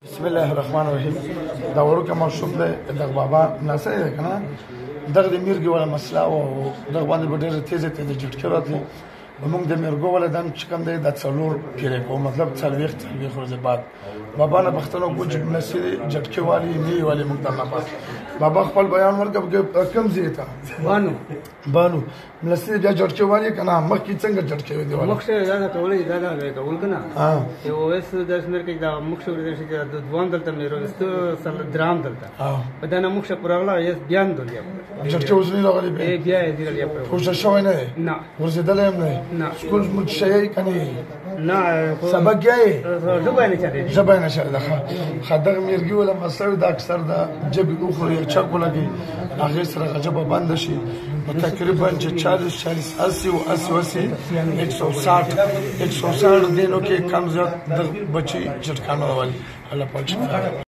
بسم الله الرحمن الرحیم دا ورکه مشوب ده د بابا مناسه ده کنه دغه میرګي ولا مسله او دغه باندې ډېر تیزه تیزه جټکه راځي موږ د میرګو ولا دم چې کوم دی د څلور پیره کو مطلب څلويخ ورځې بعد بابا نه بختنو کوج مناسه جټکه والی نی والی موږ ته نه بابا خپل بیان ورکړ کم زیاته بانو مناسه بیا جټکه والی کنه مخکې څنګه جټکه دی ولا مخشه دا کولای دا کول کنه یو وس د اسمر کې دا مخشه ورته چې د دوان دلته مې روست سر درام دلته په دا نه مخشه پرغلا یې بیان دلته جټکه وزنی راغلی به بیا دې لري په کوشش شوی نه ورزیدل هم نه سکول مو شي کنه نه سبق یې زبای نه چاره زبای نه چاره خدغ میرګي ولا مسله دا اکثر دا جبي اوخره یو چا کولګي هغه سره غجبه بند شي تقریبا 40 80 160 دینو کې کم زیات د بچي چټکانو والی الله پاک